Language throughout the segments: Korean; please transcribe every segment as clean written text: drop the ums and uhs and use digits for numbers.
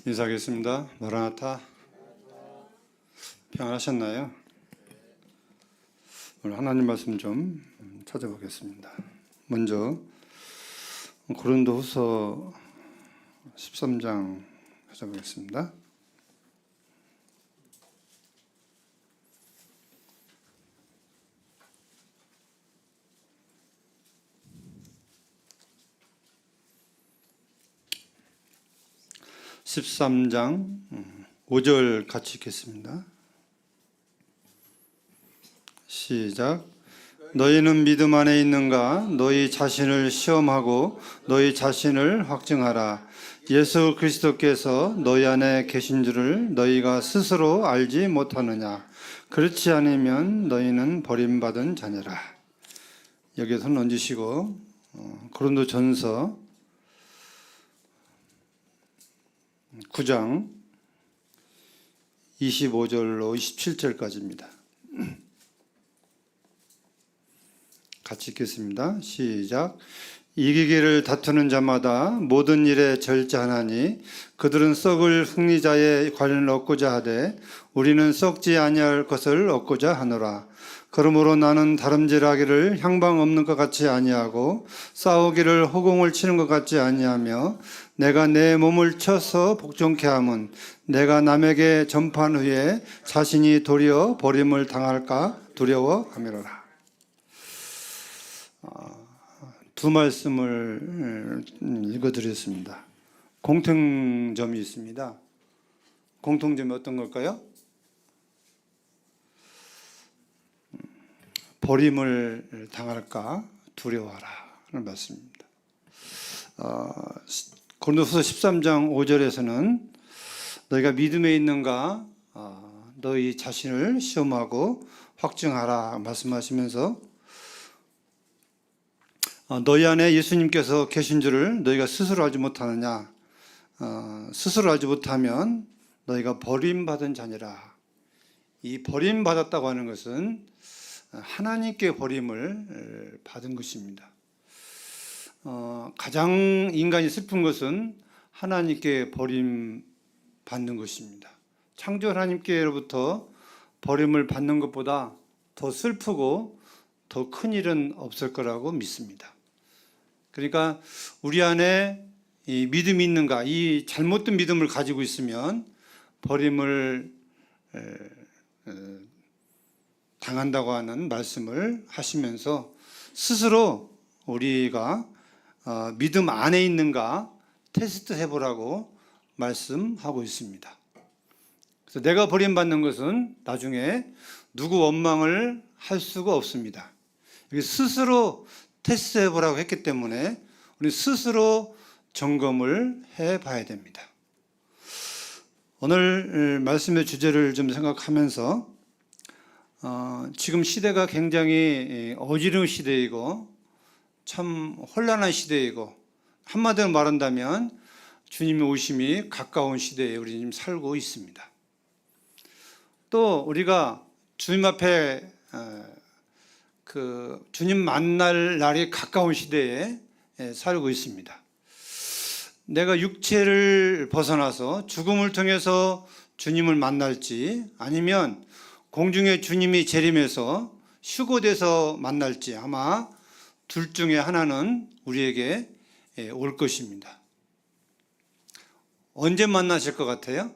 인사하겠습니다. 마라나타. 평안하셨나요? 오늘 하나님 말씀 좀 찾아보겠습니다. 먼저 고린도후서 13장 찾아보겠습니다. (13장) 5절 같이 읽겠습니다. 시작. 너희는 믿음 안에 있는가? 너희 자신을 시험하고 너희 자신을 확증하라. 예수 그리스도께서 너희 안에 계신 줄을 너희가 스스로 알지 못하느냐? 그렇지 않으면 너희는 버림받은 자녀라. 여기에 손 얹으시고 고린도전서 9장 25절로 27절까지입니다. 같이 읽겠습니다. 시작. 이기기를 다투는 자마다 모든 일에 절제하나니 그들은 썩을 승리자의 관련을 얻고자 하되 우리는 썩지 아니할 것을 얻고자 하노라. 그러므로 나는 다름질하기를 향방 없는 것 같이 아니하고 싸우기를 허공을 치는 것 같지 아니하며 내가 내 몸을 쳐서 복종케 함은 내가 남에게 전파한 후에 자신이 도리어 버림을 당할까 두려워함이로라. 두 말씀을 읽어드렸습니다. 공통점이 있습니다. 공통점이 어떤 걸까요? 버림을 당할까 두려워하라 하는 말씀입니다. 고린도후서 13장 5절에서는 너희가 믿음에 있는가 너희 자신을 시험하고 확증하라 말씀하시면서 너희 안에 예수님께서 계신 줄을 너희가 스스로 알지 못하느냐? 스스로 알지 못하면 너희가 버림받은 자니라. 이 버림받았다고 하는 것은 하나님께 버림을 받은 것입니다. 가장 인간이 슬픈 것은 하나님께 버림받는 것입니다. 창조 하나님께로부터 버림을 받는 것보다 더 슬프고 더 큰 일은 없을 거라고 믿습니다. 그러니까 우리 안에 이 믿음이 있는가, 이 잘못된 믿음을 가지고 있으면 버림을 당한다고 하는 말씀을 하시면서 스스로 우리가 믿음 안에 있는가 테스트 해보라고 말씀하고 있습니다. 그래서 내가 버림받는 것은 나중에 누구 원망을 할 수가 없습니다. 스스로 테스트 해보라고 했기 때문에 우리 스스로 점검을 해봐야 됩니다. 오늘 말씀의 주제를 좀 생각하면서 지금 시대가 굉장히 어지러운 시대이고 참 혼란한 시대이고 한마디로 말한다면 주님의 오심이 가까운 시대에 우리 지금 살고 있습니다. 또 우리가 주님 앞에 주님 만날 날이 가까운 시대에 살고 있습니다. 내가 육체를 벗어나서 죽음을 통해서 주님을 만날지 아니면 공중에 주님이 재림해서 휴거돼서 만날지 아마 둘 중에 하나는 우리에게 올 것입니다. 언제 만나실 것 같아요?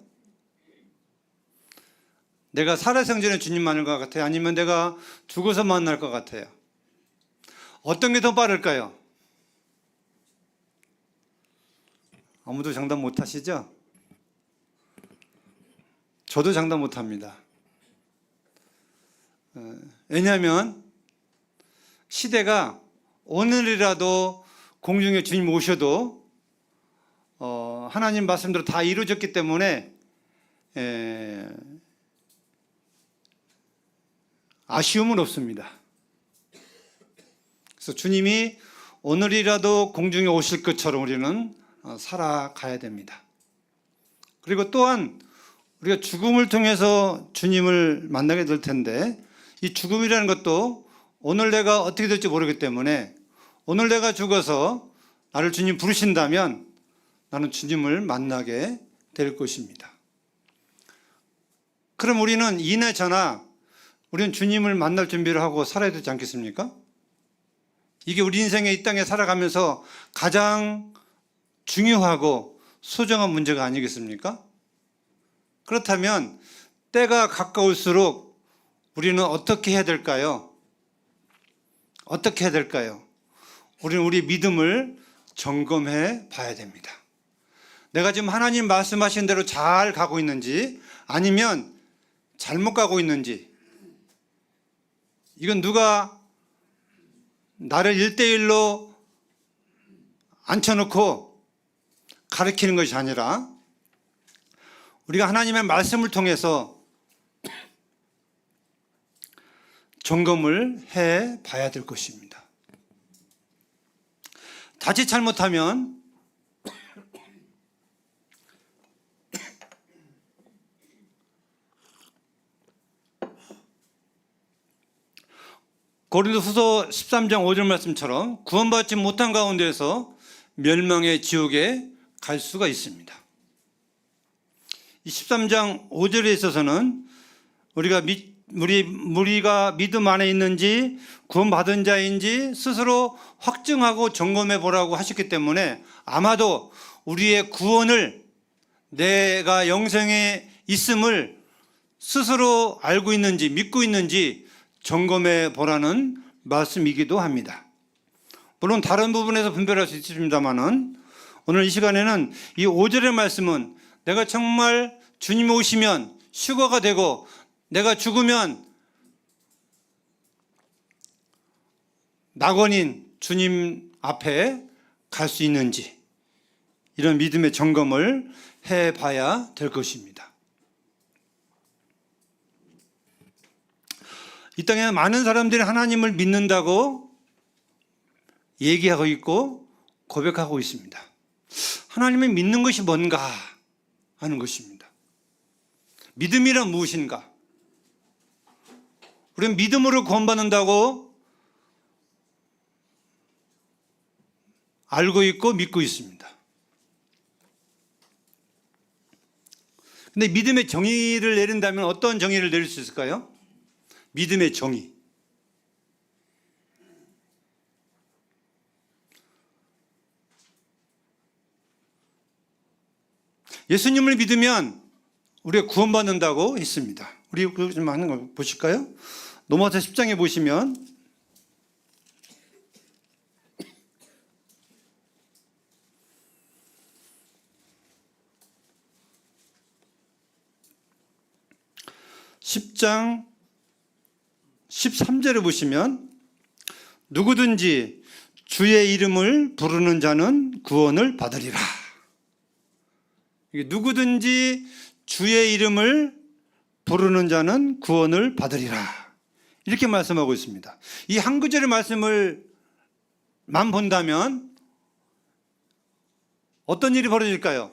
내가 살아생전에 주님 만날 것 같아요? 아니면 내가 죽어서 만날 것 같아요? 어떤 게 더 빠를까요? 아무도 장담 못 하시죠? 저도 장담 못 합니다. 왜냐하면 시대가 오늘이라도 공중에 주님 오셔도 하나님 말씀대로 다 이루어졌기 때문에 아쉬움은 없습니다. 그래서 주님이 오늘이라도 공중에 오실 것처럼 우리는 살아가야 됩니다. 그리고 또한 우리가 죽음을 통해서 주님을 만나게 될 텐데 이 죽음이라는 것도 오늘 내가 어떻게 될지 모르기 때문에 오늘 내가 죽어서 나를 주님 부르신다면 나는 주님을 만나게 될 것입니다. 그럼 우리는 이나 저나 우리는 주님을 만날 준비를 하고 살아야 되지 않겠습니까? 이게 우리 인생에 이 땅에 살아가면서 가장 중요하고 소중한 문제가 아니겠습니까? 그렇다면 때가 가까울수록 우리는 어떻게 해야 될까요? 어떻게 해야 될까요? 우리는 우리 믿음을 점검해 봐야 됩니다. 내가 지금 하나님 말씀하신 대로 잘 가고 있는지 아니면 잘못 가고 있는지, 이건 누가 나를 1대1로 앉혀놓고 가르치는 것이 아니라 우리가 하나님의 말씀을 통해서 점검을 해 봐야 될 것입니다. 자칫 잘못하면 고린도후서 13장 5절 말씀처럼 구원받지 못한 가운데서 멸망의 지옥에 갈 수가 있습니다. 이 13장 5절에 있어서는 우리가 믿음 안에 있는지 구원받은 자인지 스스로 확증하고 점검해 보라고 하셨기 때문에 아마도 우리의 구원을, 내가 영생에 있음을 스스로 알고 있는지 믿고 있는지 점검해 보라는 말씀이기도 합니다. 물론 다른 부분에서 분별할 수 있습니다만은 오늘 이 시간에는 이 5절의 말씀은 내가 정말 주님 오시면 휴거가 되고 내가 죽으면 낙원인 주님 앞에 갈 수 있는지 이런 믿음의 점검을 해봐야 될 것입니다. 이 땅에 많은 사람들이 하나님을 믿는다고 얘기하고 있고 고백하고 있습니다. 하나님을 믿는 것이 뭔가 하는 것입니다. 믿음이란 무엇인가? 우리는 믿음으로 구원받는다고 알고 있고 믿고 있습니다. 근데 믿음의 정의를 내린다면 어떤 정의를 내릴 수 있을까요? 믿음의 정의. 예수님을 믿으면 우리가 구원받는다고 했습니다. 우리 좀 하는 거 보실까요? 로마서 10장에 보시면 (10장) 13절에 보시면 누구든지 주의 이름을 부르는 자는 구원을 받으리라. 누구든지 주의 이름을 부르는 자는 구원을 받으리라. 이렇게 말씀하고 있습니다. 이 한 구절의 말씀을만 본다면 어떤 일이 벌어질까요?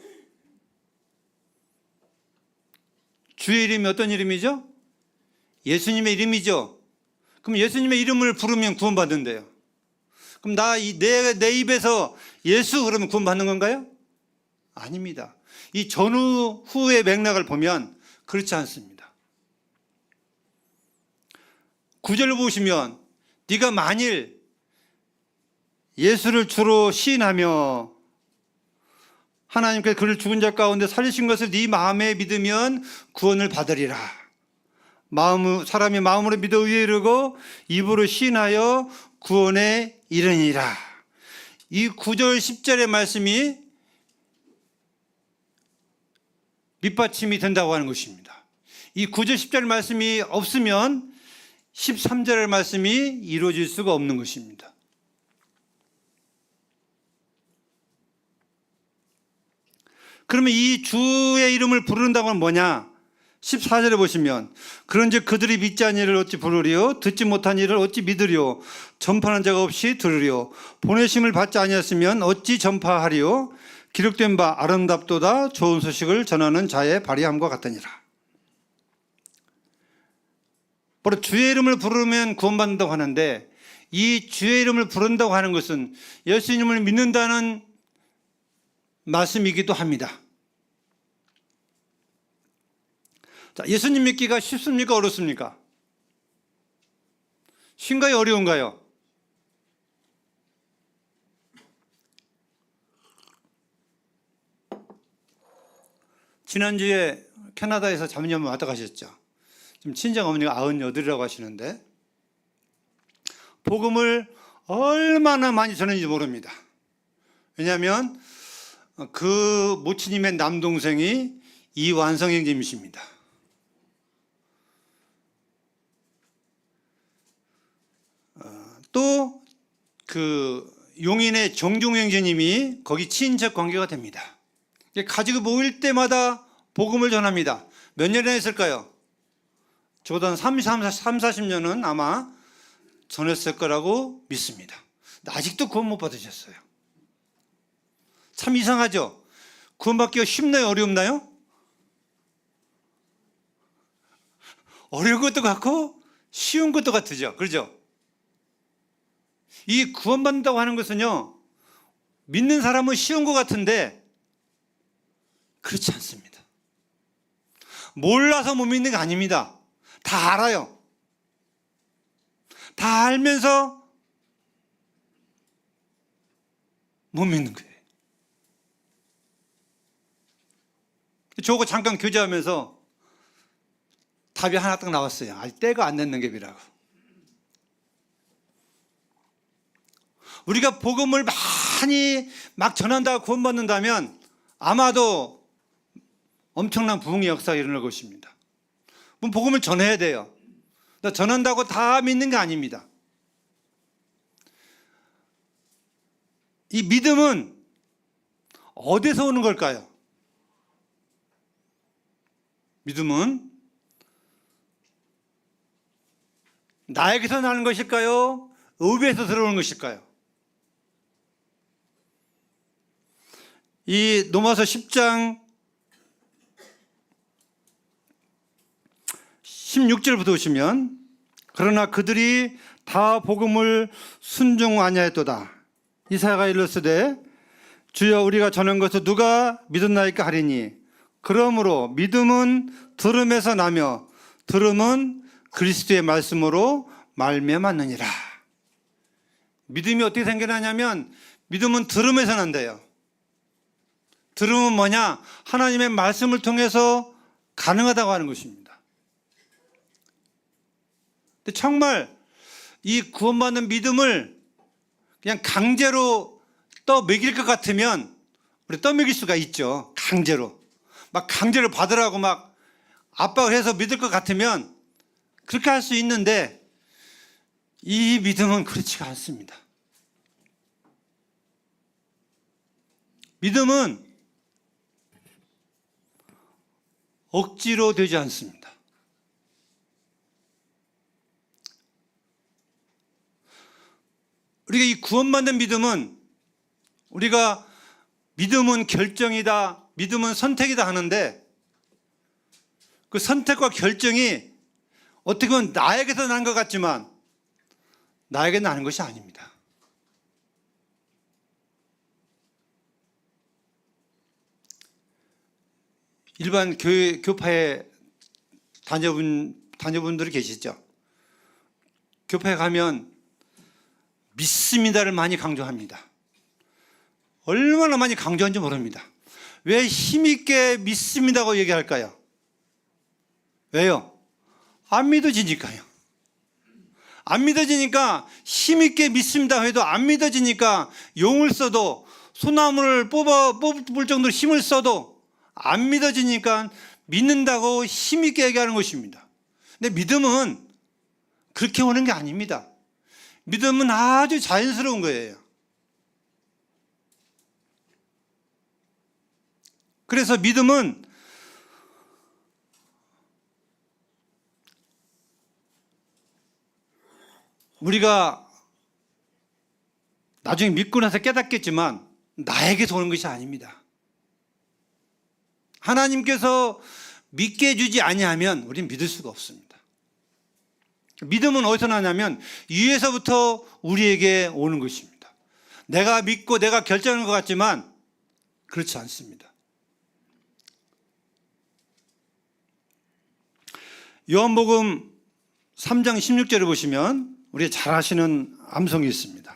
주의 이름이 어떤 이름이죠? 예수님의 이름이죠. 그럼 예수님의 이름을 부르면 구원받는대요. 그럼 내 입에서 예수 그러면 구원받는 건가요? 아닙니다. 이 전후 후의 맥락을 보면 그렇지 않습니다. 9절을 보시면 네가 만일 예수를 주로 시인하며 하나님께서 그를 죽은 자 가운데 살리신 것을 네 마음에 믿으면 구원을 받으리라. 사람이 마음으로 믿어 의에 이르고 입으로 시인하여 구원에 이르니라. 이 9절 10절의 말씀이 밑받침이 된다고 하는 것입니다. 이 9절 10절 말씀이 없으면 13절의 말씀이 이루어질 수가 없는 것입니다. 그러면 이 주의 이름을 부른다고 하면 뭐냐? 14절에 보시면 그런즉 그들이 믿지 않은 일을 어찌 부르리요? 듣지 못한 일을 어찌 믿으리요? 전파하는 자가 없이 들으리요? 보내심을 받지 아니했으면 어찌 전파하리요? 기록된 바 아름답도다 좋은 소식을 전하는 자의 발의함과 같으니라. 바로 주의 이름을 부르면 구원받는다고 하는데 이 주의 이름을 부른다고 하는 것은 예수님을 믿는다는 말씀이기도 합니다. 자, 예수님 믿기가 쉽습니까? 어렵습니까? 쉬운가요? 어려운가요? 지난주에 캐나다에서 자매님 왔다 가셨죠. 지금 친정 어머니가 98이라고 하시는데 복음을 얼마나 많이 전했는지 모릅니다. 왜냐하면 그 모친님의 남동생이 이완성 형제님이십니다. 또 그 용인의 정중 형제님이 거기 친인척 관계가 됩니다. 가지고 모일 때마다 복음을 전합니다. 몇 년이나 했을까요? 적어도 한 40년은 아마 전했을 거라고 믿습니다. 아직도 구원 못 받으셨어요. 참 이상하죠? 구원받기가 쉽나요? 어렵나요? 어려운 것도 같고 쉬운 것도 같으죠. 그렇죠? 이 구원받는다고 하는 것은요, 믿는 사람은 쉬운 것 같은데 그렇지 않습니다. 몰라서 못 믿는 게 아닙니다. 다 알아요. 다 알면서 못 믿는 거예요. 저거 잠깐 교제하면서 답이 하나 딱 나왔어요. 아직 때가 안 됐는 갭이라고. 우리가 복음을 많이 막 전한다고 구원받는다면 아마도 엄청난 부흥의 역사가 일어날 것입니다. 복음을 전해야 돼요. 전한다고 다 믿는 게 아닙니다. 이 믿음은 어디서 오는 걸까요? 믿음은 나에게서 나는 것일까요? 의배에서 들어오는 것일까요? 이 로마서 10장 16절부터 보시면 그러나 그들이 다 복음을 순종 아니하였도다. 이사야가 일렀으되 주여 우리가 전한 것을 누가 믿었나이까 하리니 그러므로 믿음은 들음에서 나며 들음은 그리스도의 말씀으로 말미암았느니라. 믿음이 어떻게 생겨나냐면 믿음은 들음에서 난대요. 들음은 뭐냐? 하나님의 말씀을 통해서 가능하다고 하는 것입니다. 근데 정말 이 구원받는 믿음을 그냥 강제로 떠먹일 것 같으면 우리 떠먹일 수가 있죠. 강제로. 막 강제로 받으라고 막 압박을 해서 믿을 것 같으면 그렇게 할 수 있는데 이 믿음은 그렇지가 않습니다. 믿음은 억지로 되지 않습니다. 우리가 이 구원받는 믿음은 우리가 믿음은 결정이다, 믿음은 선택이다 하는데 그 선택과 결정이 어떻게 보면 나에게서 난 것 같지만 나에게 나는 것이 아닙니다. 일반 교파에 다녀분들이 계시죠? 교파에 가면 믿습니다를 많이 강조합니다. 얼마나 많이 강조하는지 모릅니다. 왜 힘있게 믿습니다고 얘기할까요? 왜요? 안 믿어지니까요. 안 믿어지니까 힘있게 믿습니다 해도 안 믿어지니까 용을 써도 소나무를 뽑을 정도로 힘을 써도 안 믿어지니까 믿는다고 힘있게 얘기하는 것입니다. 근데 믿음은 그렇게 오는 게 아닙니다. 믿음은 아주 자연스러운 거예요. 그래서 믿음은 우리가 나중에 믿고 나서 깨닫겠지만 나에게서 오는 것이 아닙니다. 하나님께서 믿게 해주지 아니하면 우리는 믿을 수가 없습니다. 믿음은 어디서 나냐면 위에서부터 우리에게 오는 것입니다. 내가 믿고 내가 결정한 것 같지만 그렇지 않습니다. 요한복음 3장 16절을 보시면 우리가 잘 아시는 암송이 있습니다.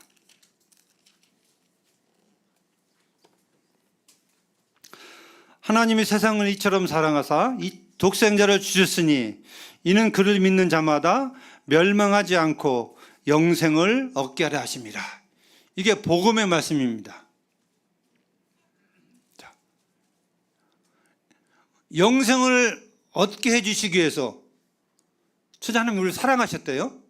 하나님이 세상을 이처럼 사랑하사 이 독생자를 주셨으니 이는 그를 믿는 자마다 멸망하지 않고 영생을 얻게 하려 하심이라. 이게 복음의 말씀입니다. 자, 영생을 얻게 해주시기 위해서 천지 하나님 우리를 사랑하셨대요.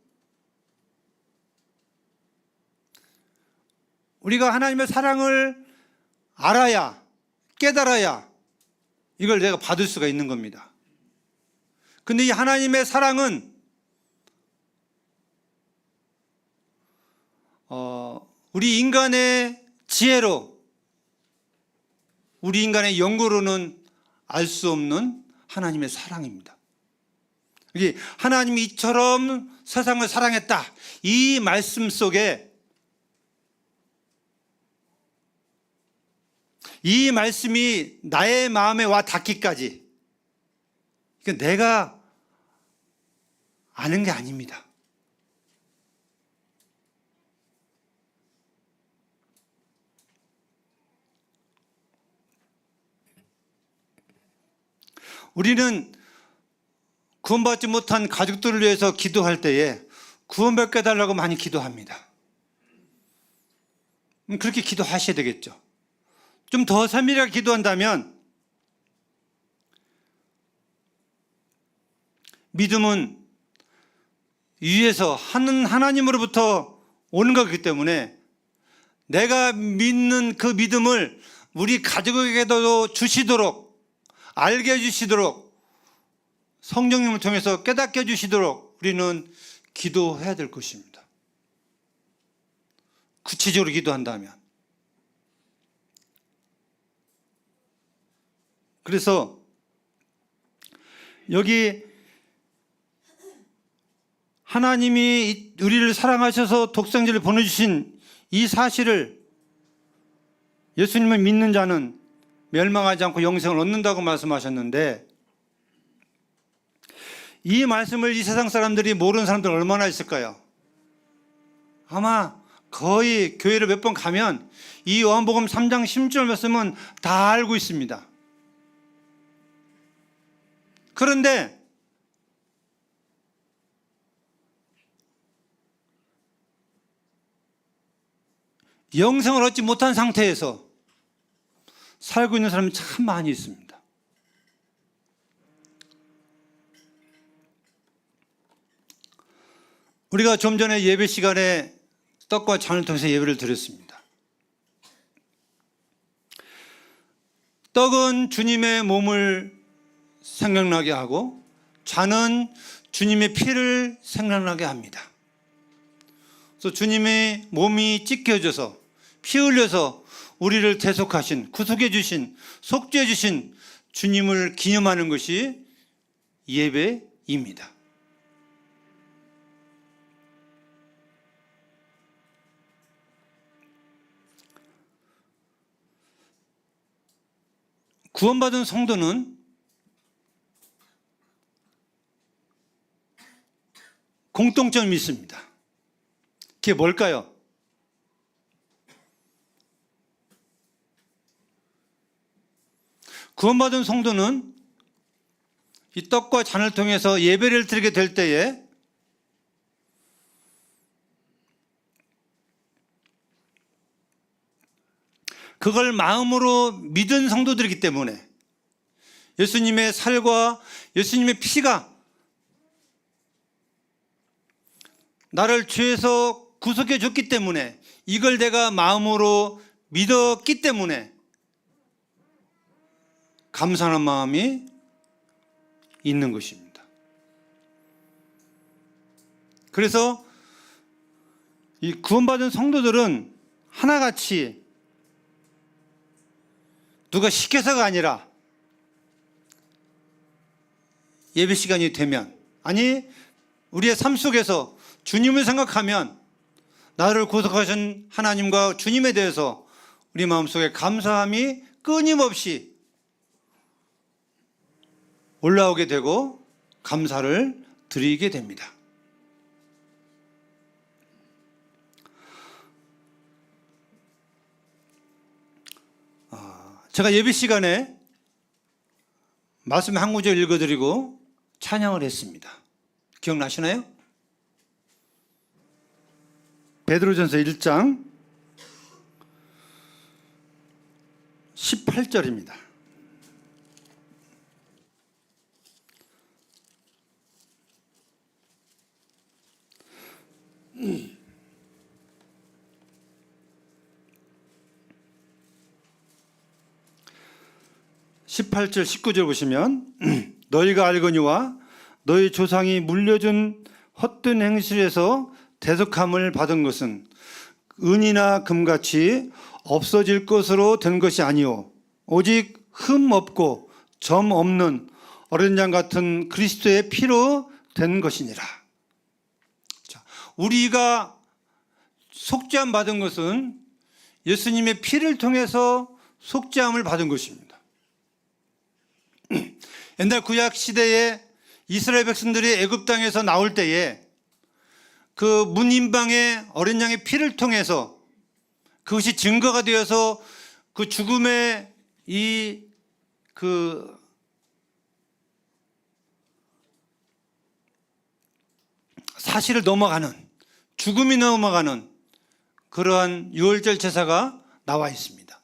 우리가 하나님의 사랑을 알아야, 깨달아야 이걸 내가 받을 수가 있는 겁니다. 근데 이 하나님의 사랑은 우리 인간의 지혜로, 우리 인간의 연구로는 알 수 없는 하나님의 사랑입니다. 여기 하나님이 이처럼 세상을 사랑했다, 이 말씀 속에 이 말씀이 나의 마음에 와 닿기까지 내가 아는 게 아닙니다. 우리는 구원받지 못한 가족들을 위해서 기도할 때에 구원받게 해달라고 많이 기도합니다. 그렇게 기도하셔야 되겠죠. 좀 더 세밀하게 기도한다면 믿음은 위에서 하나님으로부터 오는 거기 때문에 내가 믿는 그 믿음을 우리 가족에게도 주시도록, 알게 해주시도록, 성령님을 통해서 깨닫게 해주시도록 우리는 기도해야 될 것입니다. 구체적으로 기도한다면. 그래서 여기 하나님이 우리를 사랑하셔서 독생자를 보내주신 이 사실을 예수님을 믿는 자는 멸망하지 않고 영생을 얻는다고 말씀하셨는데, 이 말씀을 이 세상 사람들이 모르는 사람들 얼마나 있을까요? 아마 거의 교회를 몇 번 가면 이 요한복음 3장 16절 말씀은 다 알고 있습니다. 그런데 영생을 얻지 못한 상태에서 살고 있는 사람이 참 많이 있습니다. 우리가 좀 전에 예배 시간에 떡과 잔을 통해서 예배를 드렸습니다. 떡은 주님의 몸을 생각나게 하고 잔은 주님의 피를 생각나게 합니다. 그래서 주님의 몸이 찢겨져서 피 흘려서 우리를 대속하신, 구속해 주신, 속죄해 주신 주님을 기념하는 것이 예배입니다. 구원받은 성도는 공통점이 있습니다. 그게 뭘까요? 구원받은 성도는 이 떡과 잔을 통해서 예배를 드리게 될 때에 그걸 마음으로 믿은 성도들이기 때문에 예수님의 살과 예수님의 피가 나를 죄에서 구속해 줬기 때문에, 이걸 내가 마음으로 믿었기 때문에 감사하는 마음이 있는 것입니다. 그래서 이 구원받은 성도들은 하나같이 누가 시켜서가 아니라 예배 시간이 되면, 아니 우리의 삶 속에서 주님을 생각하면 나를 구속하신 하나님과 주님에 대해서 우리 마음속에 감사함이 끊임없이 올라오게 되고 감사를 드리게 됩니다. 제가 예배 시간에 말씀 한 구절 읽어드리고 찬양을 했습니다. 기억나시나요? 베드로전서 1장 18절입니다. 음. 18절 19절 보시면 너희가 알거니와 너희 조상이 물려준 헛된 행실에서 대속함을 받은 것은 은이나 금같이 없어질 것으로 된 것이 아니오 오직 흠 없고 점 없는 어린 양 같은 그리스도의 피로 된 것이니라. 자, 우리가 속죄함 받은 것은 예수님의 피를 통해서 속죄함을 받은 것입니다. 옛날 구약 시대에 이스라엘 백성들이 애굽 땅에서 나올 때에 그 문인방의 어린 양의 피를 통해서 그것이 증거가 되어서 그 죽음의 그 사실을 넘어가는, 죽음이 넘어가는 그러한 유월절 제사가 나와 있습니다.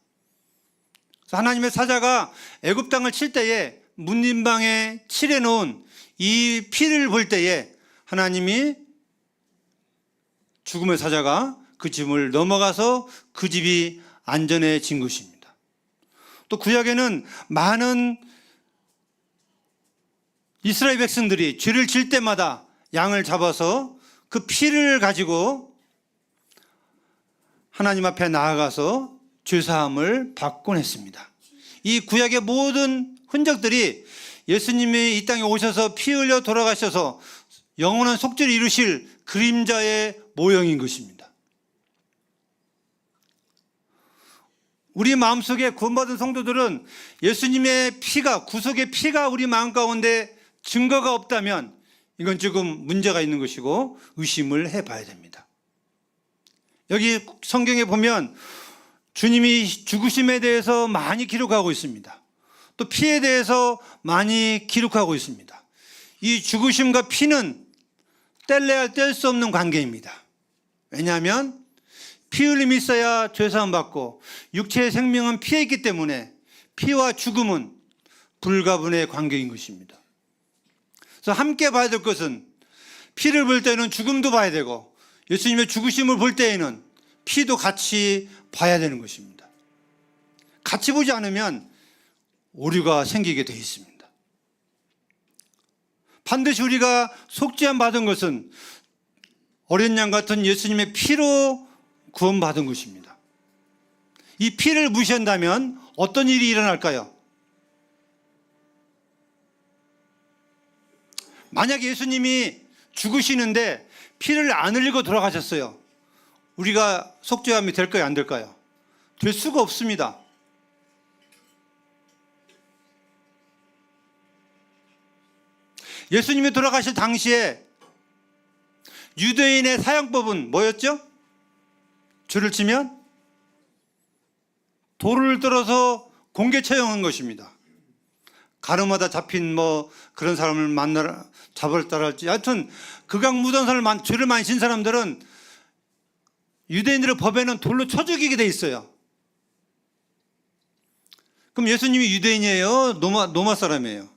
하나님의 사자가 애굽 땅을 칠 때에 문인방에 칠해 놓은 이 피를 볼 때에 하나님이 죽음의 사자가 그 집을 넘어가서 그 집이 안전해진 것입니다. 또 구약에는 많은 이스라엘 백성들이 죄를 질 때마다 양을 잡아서 그 피를 가지고 하나님 앞에 나아가서 죄사함을 받곤 했습니다. 이 구약의 모든 흔적들이 예수님이 이 땅에 오셔서 피 흘려 돌아가셔서 영원한 속죄를 이루실 그림자의 모형인 것입니다. 우리 마음속에 구원받은 성도들은 예수님의 피가, 구속의 피가 우리 마음 가운데 증거가 없다면 이건 조금 문제가 있는 것이고 의심을 해봐야 됩니다. 여기 성경에 보면 주님이 죽으심에 대해서 많이 기록하고 있습니다. 또 피에 대해서 많이 기록하고 있습니다. 이 죽으심과 피는 뗄래야 뗄 수 없는 관계입니다. 왜냐하면 피 흘림이 있어야 죄사함 받고 육체의 생명은 피에 있기 때문에 피와 죽음은 불가분의 관계인 것입니다. 그래서 함께 봐야 될 것은 피를 볼 때는 죽음도 봐야 되고 예수님의 죽으심을 볼 때에는 피도 같이 봐야 되는 것입니다. 같이 보지 않으면 오류가 생기게 되어 있습니다. 반드시 우리가 속죄함 받은 것은 어린 양 같은 예수님의 피로 구원받은 것입니다. 이 피를 무시한다면 어떤 일이 일어날까요? 만약에 예수님이 죽으시는데 피를 안 흘리고 돌아가셨어요. 우리가 속죄함이 될까요? 안 될까요? 될 수가 없습니다. 예수님이 돌아가실 당시에 유대인의 사형법은 뭐였죠? 죄를 지면 돌을 들어서 공개 처형한 것입니다. 가늠하다 잡힌 그런 사람을 만나라 잡았다 할지 하여튼 극악 무도한 사람을 죄를 많이 진 사람들은 유대인들의 법에는 돌로 쳐 죽이게 돼 있어요. 그럼 예수님이 유대인이에요? 로마 사람이에요?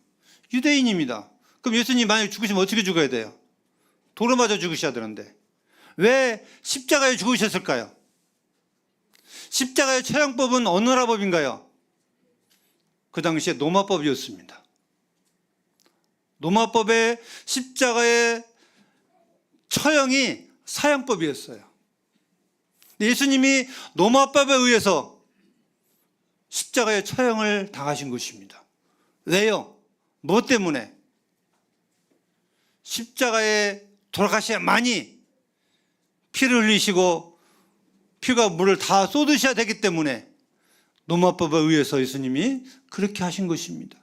유대인입니다. 그럼 예수님이 만약에 죽으시면 어떻게 죽어야 돼요? 돌을 맞아 죽으셔야 되는데 왜 십자가에 죽으셨을까요? 십자가의 처형법은 어느 나라 법인가요? 그 당시에 로마법이었습니다. 로마법의 십자가의 처형이 사형법이었어요. 예수님이 로마법에 의해서 십자가의 처형을 당하신 것입니다. 왜요? 무엇 때문에? 십자가에 돌아가셔야만이 피를 흘리시고 피가 물을 다 쏟으셔야 되기 때문에 로마법에 의해서 예수님이 그렇게 하신 것입니다.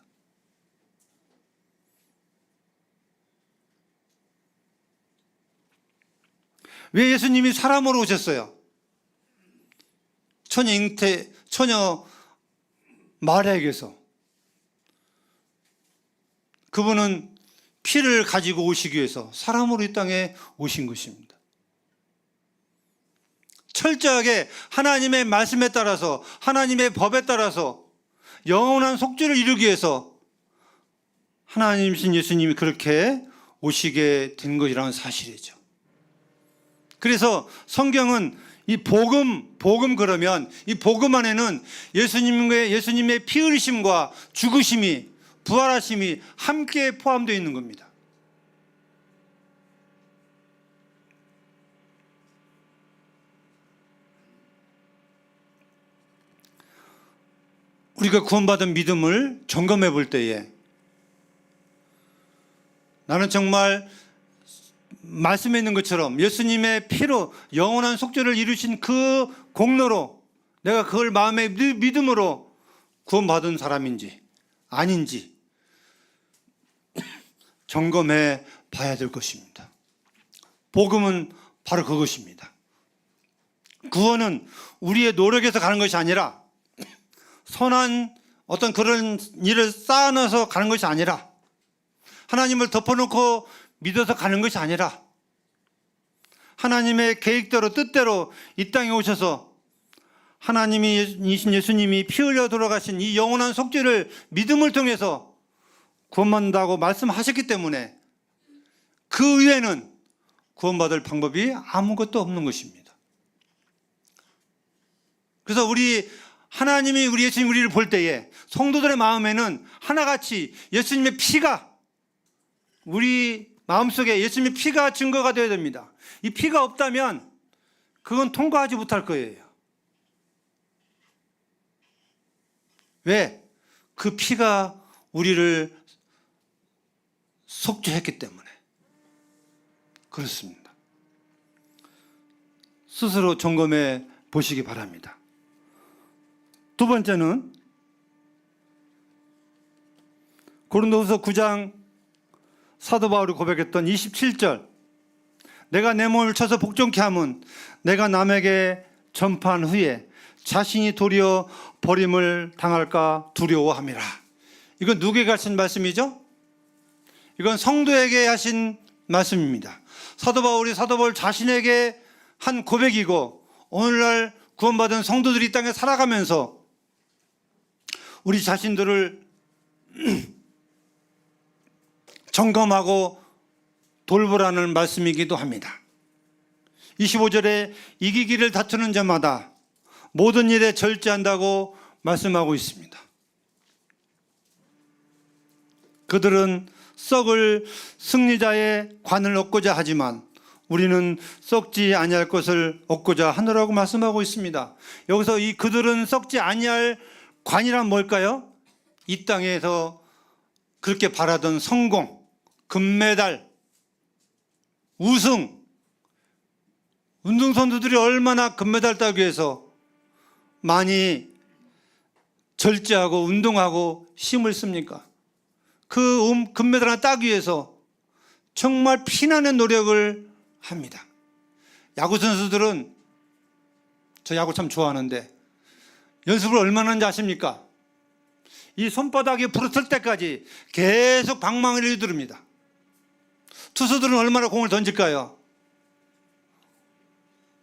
왜 예수님이 사람으로 오셨어요? 처녀 마리아에게서. 그분은 피를 가지고 오시기 위해서 사람으로 이 땅에 오신 것입니다. 철저하게 하나님의 말씀에 따라서, 하나님의 법에 따라서 영원한 속죄를 이루기 위해서 하나님이신 예수님이 그렇게 오시게 된 것이라는 사실이죠. 그래서 성경은 이 복음 그러면 이 복음 안에는 예수님의 피 흘리심과 죽으심이, 부활하심이 함께 포함되어 있는 겁니다. 우리가 구원받은 믿음을 점검해 볼 때에 나는 정말 말씀에 있는 것처럼 예수님의 피로 영원한 속죄를 이루신 그 공로로 내가 그걸 마음의 믿음으로 구원받은 사람인지 아닌지 점검해 봐야 될 것입니다. 복음은 바로 그것입니다. 구원은 우리의 노력에서 가는 것이 아니라 선한 어떤 그런 일을 쌓아놔서 가는 것이 아니라 하나님을 덮어놓고 믿어서 가는 것이 아니라 하나님의 계획대로 뜻대로 이 땅에 오셔서 하나님이신 예수님이 피 흘려 돌아가신 이 영원한 속죄를 믿음을 통해서 구원받는다고 말씀하셨기 때문에 그 이외에는 구원받을 방법이 아무것도 없는 것입니다. 그래서 하나님이 우리 예수님 우리를 볼 때에 성도들의 마음에는 하나같이 예수님의 피가 우리 마음속에 예수님의 피가 증거가 되어야 됩니다. 이 피가 없다면 그건 통과하지 못할 거예요. 왜? 그 피가 우리를 속죄했기 때문에 그렇습니다. 스스로 점검해 보시기 바랍니다. 두 번째는 고린도후서 9장 사도 바울이 고백했던 27절, 내가 내 몸을 쳐서 복종케 함은 내가 남에게 전파한 후에 자신이 도리어 버림을 당할까 두려워함이라. 이건 누구에게 하신 말씀이죠? 이건 성도에게 하신 말씀입니다. 사도 바울 자신에게 한 고백이고 오늘날 구원받은 성도들이 이 땅에 살아가면서 우리 자신들을 점검하고 돌보라는 말씀이기도 합니다. 25절에 이기기를 다투는 자마다 모든 일에 절제한다고 말씀하고 있습니다. 그들은 썩을 승리자의 관을 얻고자 하지만 우리는 썩지 아니할 것을 얻고자 하노라고 말씀하고 있습니다. 여기서 이 그들은 썩지 아니할 관이란 뭘까요? 이 땅에서 그렇게 바라던 성공, 금메달, 우승, 운동선수들이 얼마나 금메달 따기 위해서 많이 절제하고 운동하고 힘을 씁니까? 그 금메달 하나 따기 위해서 정말 피나는 노력을 합니다. 야구 선수들은, 저 야구 참 좋아하는데 연습을 얼마나 하는지 아십니까? 이 손바닥이 부러질 때까지 계속 방망이를 휘두릅니다. 투수들은 얼마나 공을 던질까요?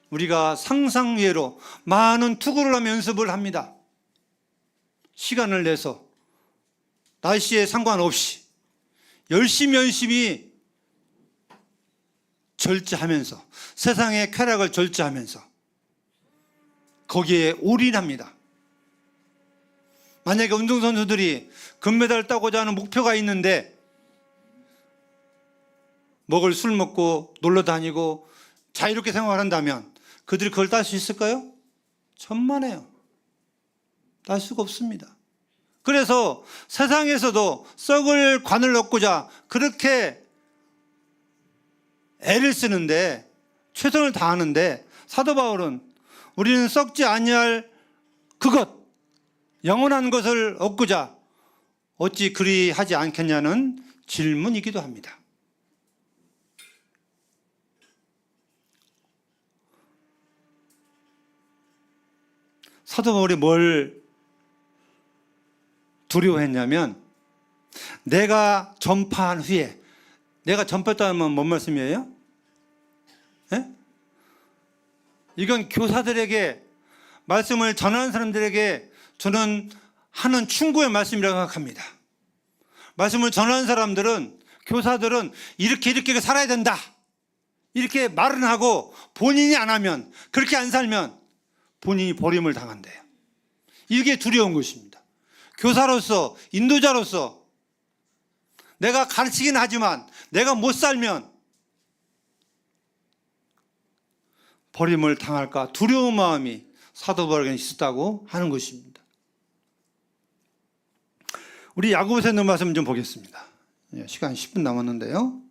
우리가 상상외로 많은 투구를 하며 연습을 합니다. 시간을 내서 날씨에 상관없이 열심히 절제하면서 세상의 쾌락을 절제하면서 거기에 올인합니다. 만약에 운동선수들이 금메달을 따고자 하는 목표가 있는데 먹을 술 먹고 놀러 다니고 자유롭게 생활을 한다면 그들이 그걸 딸 수 있을까요? 천만에요. 딸 수가 없습니다. 그래서 세상에서도 썩을 관을 얻고자 그렇게 애를 쓰는데, 최선을 다하는데, 사도 바울은 우리는 썩지 아니할 그것, 영원한 것을 얻고자 어찌 그리 하지 않겠냐는 질문이기도 합니다. 사도 바울이 뭘 두려워했냐면, 내가 전파한 후에, 내가 전파했다면 뭔 말씀이에요? 예? 이건 교사들에게, 말씀을 전하는 사람들에게 저는 하는 충고의 말씀이라고 생각합니다. 말씀을 전하는 사람들은, 교사들은 이렇게 살아야 된다, 이렇게 말은 하고 본인이 안 하면, 그렇게 안 살면 본인이 버림을 당한대요. 이게 두려운 것입니다. 교사로서, 인도자로서 내가 가르치긴 하지만 내가 못 살면 버림을 당할까 두려운 마음이 사도 바울에게 있었다고 하는 것입니다. 우리 야고보서 있는 말씀 좀 보겠습니다. 시간 10분 남았는데요.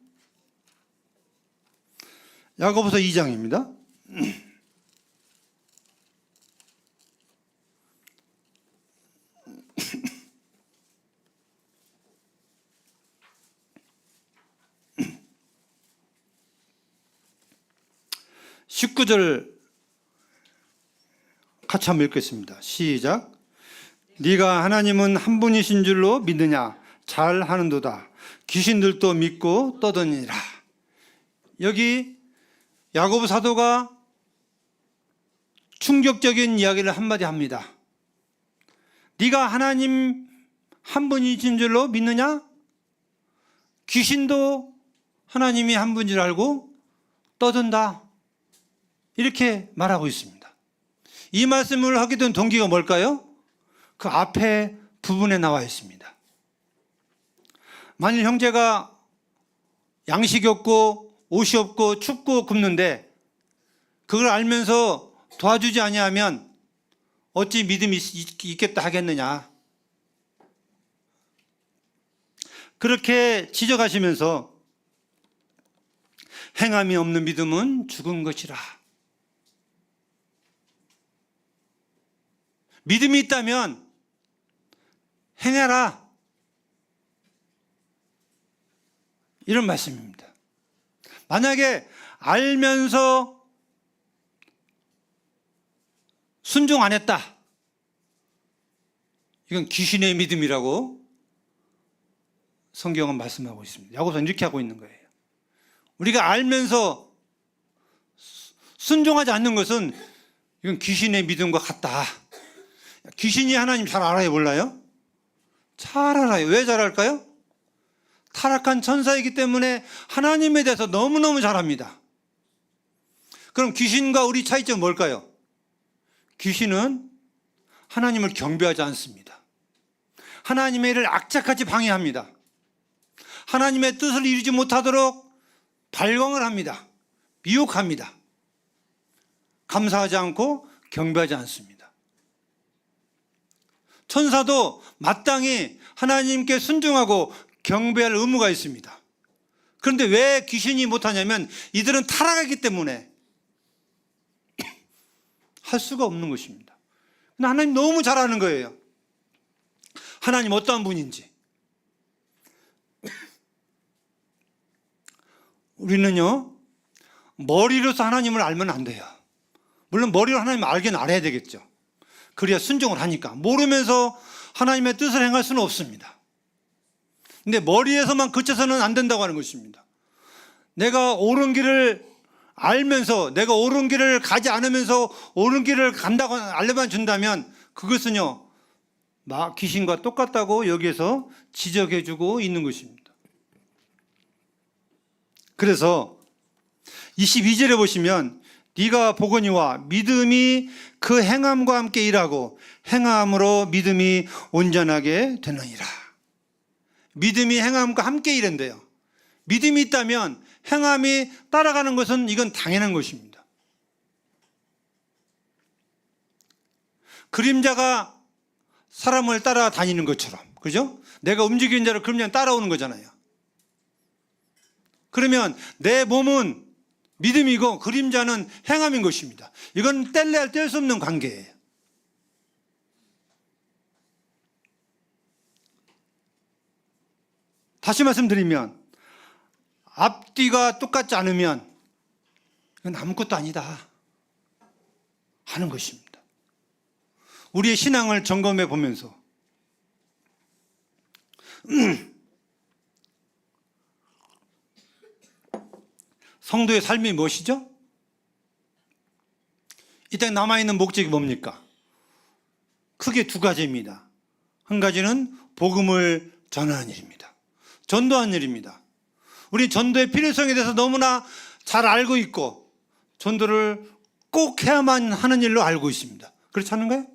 야고보서 2장입니다. (19절) 같이 한번 읽겠습니다. 시작. 네가 하나님은 한 분이신 줄로 믿느냐? 잘하는도다. 귀신들도 믿고 떠드니라. 여기 야고보 사도가 충격적인 이야기를 한마디 합니다. 네가 하나님 한 분이신 줄로 믿느냐? 귀신도 하나님이 한 분인 줄 알고 떠든다, 이렇게 말하고 있습니다. 이 말씀을 하게 된 동기가 뭘까요? 그 앞에 부분에 나와 있습니다. 만일 형제가 양식이 없고 옷이 없고 춥고 굶는데 그걸 알면서 도와주지 아니하면 어찌 믿음이 있겠다 하겠느냐, 그렇게 지적하시면서 행함이 없는 믿음은 죽은 것이라. 믿음이 있다면 행해라, 이런 말씀입니다. 만약에 알면서 순종 안 했다, 이건 귀신의 믿음이라고 성경은 말씀하고 있습니다. 야고보서는 이렇게 하고 있는 거예요. 우리가 알면서 순종하지 않는 것은 이건 귀신의 믿음과 같다. 귀신이 하나님 잘 알아요, 몰라요? 잘 알아요. 왜 잘 알까요? 타락한 천사이기 때문에 하나님에 대해서 너무너무 잘 압니다. 그럼 귀신과 우리 차이점은 뭘까요? 귀신은 하나님을 경배하지 않습니다. 하나님의 일을 악착같이 방해합니다. 하나님의 뜻을 이루지 못하도록 발광을 합니다. 미혹합니다. 감사하지 않고 경배하지 않습니다. 천사도 마땅히 하나님께 순종하고 경배할 의무가 있습니다. 그런데 왜 귀신이 못하냐면 이들은 타락하기 때문에 할 수가 없는 것입니다. 근데 하나님 너무 잘 아는 거예요. 하나님 어떠한 분인지. 우리는요, 머리로서 하나님을 알면 안 돼요. 물론 머리로 하나님을 알긴 알아야 되겠죠. 그래야 순종을 하니까. 모르면서 하나님의 뜻을 행할 수는 없습니다. 근데 머리에서만 그쳐서는 안 된다고 하는 것입니다. 내가 옳은 길을 알면서, 내가 옳은 길을 가지 않으면서 옳은 길을 간다고 알려만 준다면 그것은요, 귀신과 똑같다고 여기에서 지적해 주고 있는 것입니다. 그래서 22절에 보시면 네가 보거니와 믿음이 그 행함과 함께 일하고 행함으로 믿음이 온전하게 되느니라. 믿음이 행함과 함께 일한대요. 믿음이 있다면 행함이 따라가는 것은 이건 당연한 것입니다. 그림자가 사람을 따라다니는 것처럼, 그죠? 내가 움직이는 자를 그림자는 따라오는 거잖아요. 그러면 내 몸은 믿음이고 그림자는 행함인 것입니다. 이건 뗄래야 뗄 수 없는 관계예요. 다시 말씀드리면 앞뒤가 똑같지 않으면 이건 아무것도 아니다 하는 것입니다. 우리의 신앙을 점검해 보면서 성도의 삶이 무엇이죠? 이 땅에 남아있는 목적이 뭡니까? 크게 두 가지입니다. 한 가지는 복음을 전하는 일입니다. 전도하는 일입니다. 우리 전도의 필요성에 대해서 너무나 잘 알고 있고 전도를 꼭 해야만 하는 일로 알고 있습니다. 그렇지 않은가요?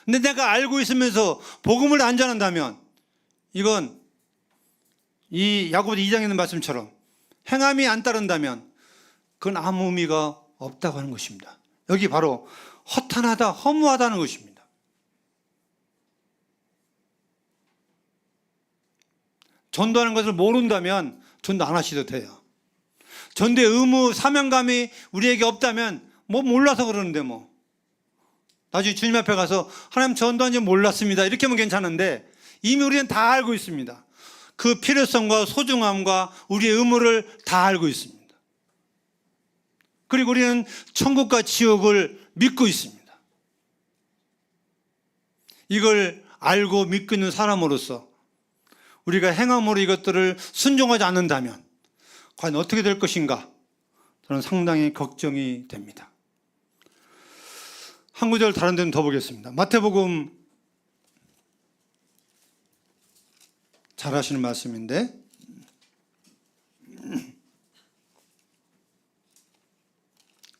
근데 내가 알고 있으면서 복음을 안 전한다면 이건 이 야고보서 2장에 있는 말씀처럼 행함이 안 따른다면 그건 아무 의미가 없다고 하는 것입니다. 여기 바로 허탄하다, 허무하다는 것입니다. 전도하는 것을 모른다면 전도 안 하셔도 돼요. 전도의 의무, 사명감이 우리에게 없다면 뭐 몰라서 그러는데 뭐 나중에 주님 앞에 가서 하나님 전도한지 몰랐습니다 이렇게 하면 괜찮은데 이미 우리는 다 알고 있습니다. 그 필요성과 소중함과 우리의 의무를 다 알고 있습니다. 그리고 우리는 천국과 지옥을 믿고 있습니다. 이걸 알고 믿고 있는 사람으로서 우리가 행함으로 이것들을 순종하지 않는다면 과연 어떻게 될 것인가? 저는 상당히 걱정이 됩니다. 한 구절 다른 데는 더 보겠습니다. 마태복음 잘 하시는 말씀인데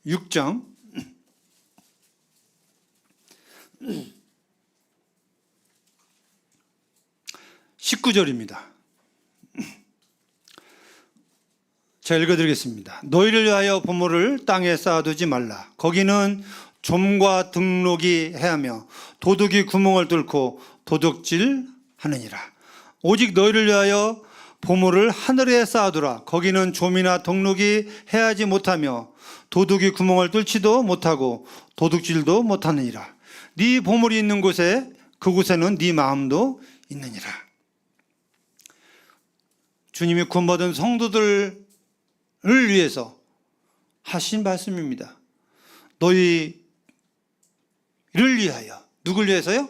6장 19절입니다. 제가 읽어드리겠습니다. 너희를 위하여 보물을 땅에 쌓아두지 말라. 거기는 좀과 등록이 해하며 도둑이 구멍을 뚫고 도둑질하느니라. 오직 너희를 위하여 보물을 하늘에 쌓아두라. 거기는 좀이나 등록이 해하지 못하며 도둑이 구멍을 뚫지도 못하고 도둑질도 못하느니라. 네 보물이 있는 곳에 그곳에는 네 마음도 있느니라. 주님이 구원받은 성도들을 위해서 하신 말씀입니다. 너희를 위하여. 누굴 위해서요?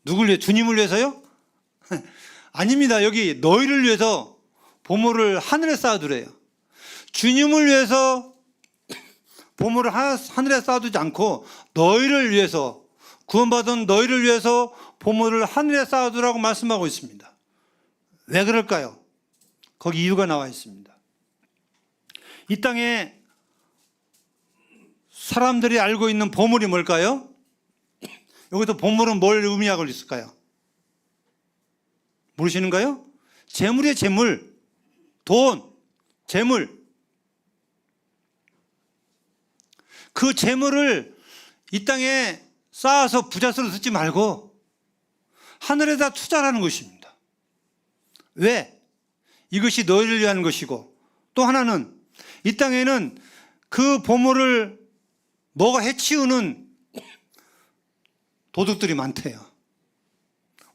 누굴 위해? 주님을 위해서요? 아닙니다. 여기 너희를 위해서 보물을 하늘에 쌓아두래요. 주님을 위해서 보물을 하늘에 쌓아두지 않고 너희를 위해서, 구원받은 너희를 위해서 보물을 하늘에 쌓아두라고 말씀하고 있습니다. 왜 그럴까요? 거기 이유가 나와 있습니다. 이 땅에 사람들이 알고 있는 보물이 뭘까요? 여기서 보물은 뭘 의미하고 있을까요? 모르시는가요? 재물이에요, 재물. 돈, 재물. 그 재물을 이 땅에 쌓아서 부자스로 쓰지 말고 하늘에다 투자하는 것입니다. 왜? 이것이 너희를 위한 것이고, 또 하나는 이 땅에는 그 보물을 뭐가 해치우는 도둑들이 많대요.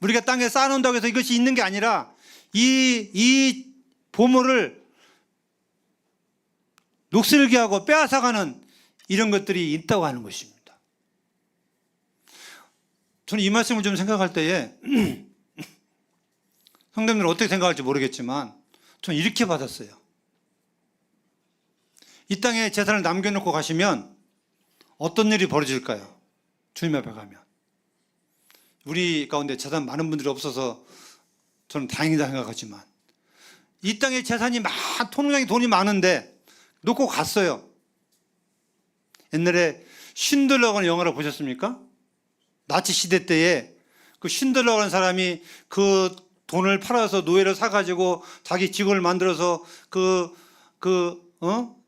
우리가 땅에 쌓아놓는다고 해서 이것이 있는 게 아니라 이 보물을 녹슬게 하고 빼앗아가는 이런 것들이 있다고 하는 것입니다. 저는 이 말씀을 좀 생각할 때에 성도님들은 어떻게 생각할지 모르겠지만 저는 이렇게 받았어요. 이 땅에 재산을 남겨놓고 가시면 어떤 일이 벌어질까요? 주님 앞에 가면. 우리 가운데 재산 많은 분들이 없어서 저는 다행이다 생각하지만 이 땅에 재산이 통장에 돈이 많은데 놓고 갔어요. 옛날에 쉰들러라는 영화를 보셨습니까? 나치 시대 때에 그 쉰들러라는 사람이 그 돈을 팔아서 노예를 사가지고 자기 직원을 만들어서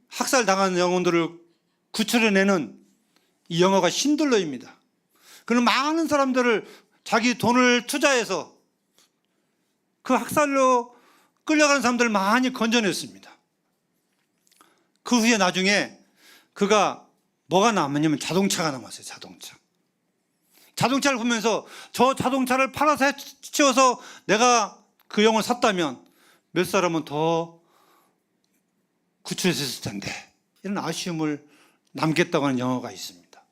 학살 당한 영혼들을 구출해내는 이 영화가 쉰들러입니다. 그런 많은 사람들을 자기 돈을 투자해서 그 학살로 끌려가는 사람들을 많이 건져냈습니다. 그 후에 나중에 그가 뭐가 남았냐면 자동차가 남았어요. 자동차를 보면서 저 자동차를 팔아서 해치워서 내가 그 영을 샀다면 몇 사람은 더 구출했을 텐데, 이런 아쉬움을 남겼다고 하는 영화가 있습니다.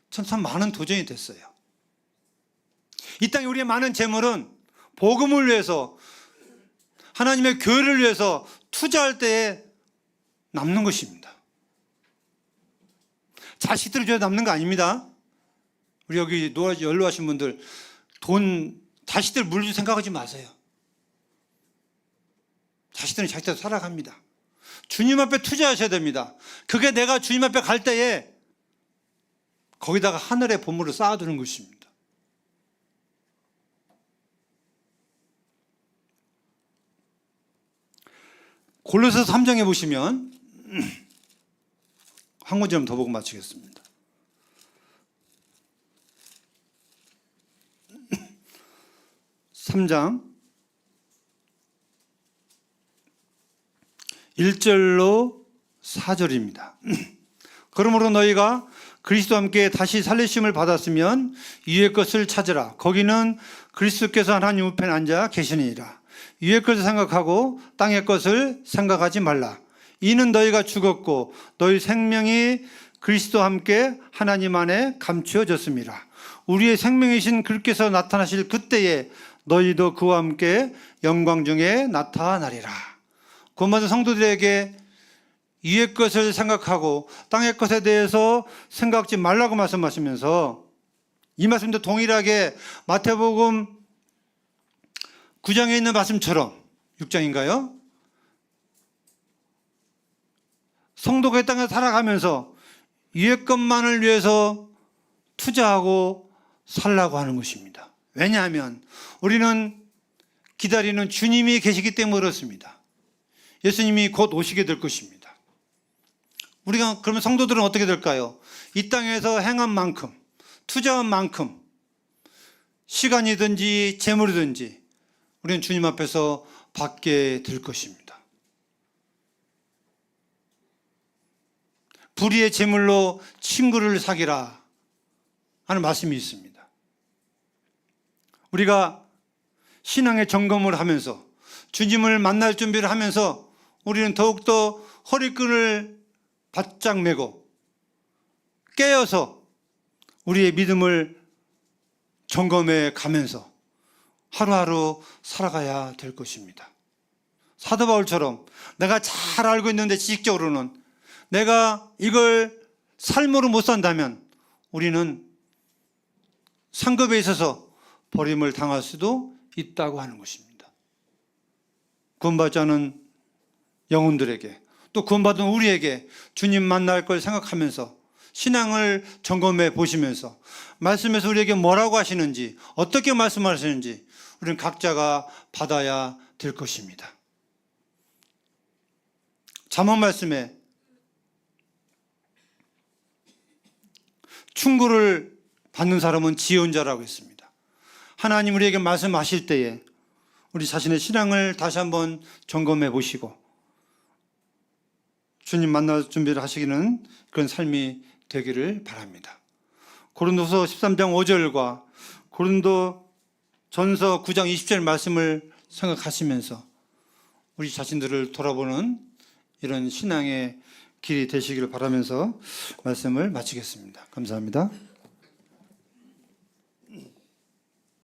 참 많은 도전이 됐어요. 이 땅에 우리의 많은 재물은 복음을 위해서, 하나님의 교회를 위해서 투자할 때에 남는 것입니다. 자식들을 위해 남는 거 아닙니다. 우리 여기 연로하신 분들 돈, 자식들 물줄 생각하지 마세요. 자식들은 자식대로 살아갑니다. 주님 앞에 투자하셔야 됩니다. 그게 내가 주님 앞에 갈 때에 거기다가 하늘의 보물을 쌓아두는 것입니다. 골로새서 3장에 보시면 한 구절 더 보고 마치겠습니다. (3장) 1절로 4절입니다. 그러므로 너희가 그리스도와 함께 다시 살리심을 받았으면 위의 것을 찾으라. 거기는 그리스도께서 하나님 우편에 앉아 계시니라. 위의 것을 생각하고 땅의 것을 생각하지 말라. 이는 너희가 죽었고 너희 생명이 그리스도와 함께 하나님 안에 감추어졌습니다. 우리의 생명이신 그리스도께서 나타나실 그때에 너희도 그와 함께 영광 중에 나타나리라. 구원받은 성도들에게 위의 것을 생각하고 땅의 것에 대해서 생각하지 말라고 말씀하시면서, 이 말씀도 동일하게 마태복음 9장에 있는 말씀처럼, 6장인가요? 성도가 이 땅에 살아가면서 위의 것만을 위해서 투자하고 살라고 하는 것입니다. 왜냐하면 우리는 기다리는 주님이 계시기 때문에 그렇습니다. 예수님이 곧 오시게 될 것입니다. 우리가 그러면 성도들은 어떻게 될까요? 이 땅에서 행한 만큼, 투자한 만큼, 시간이든지 재물이든지 우리는 주님 앞에서 받게 될 것입니다. 불의의 재물로 친구를 사귀라 하는 말씀이 있습니다. 우리가 신앙의 점검을 하면서 주님을 만날 준비를 하면서 우리는 더욱더 허리끈을 바짝 메고 깨어서 우리의 믿음을 점검해 가면서 하루하루 살아가야 될 것입니다. 사도 바울처럼 내가 잘 알고 있는데 지식적으로는 내가 이걸 삶으로 못 산다면 우리는 상급에 있어서 버림을 당할 수도 있다고 하는 것입니다. 구원받지 않은 영혼들에게, 또 구원받은 우리에게 주님 만날 걸 생각하면서 신앙을 점검해 보시면서 말씀에서 우리에게 뭐라고 하시는지, 어떻게 말씀하시는지 우리는 각자가 받아야 될 것입니다. 잠언 말씀에 충고를 받는 사람은 지혜로운 자라고 했습니다. 하나님 우리에게 말씀하실 때에 우리 자신의 신앙을 다시 한번 점검해 보시고 주님 만날 준비를 하시기는 그런 삶이 되기를 바랍니다. 고린도서 13장 5절과 고린도 전서 9장 20절 말씀을 생각하시면서 우리 자신들을 돌아보는 이런 신앙의 길이 되시기를 바라면서 말씀을 마치겠습니다. 감사합니다.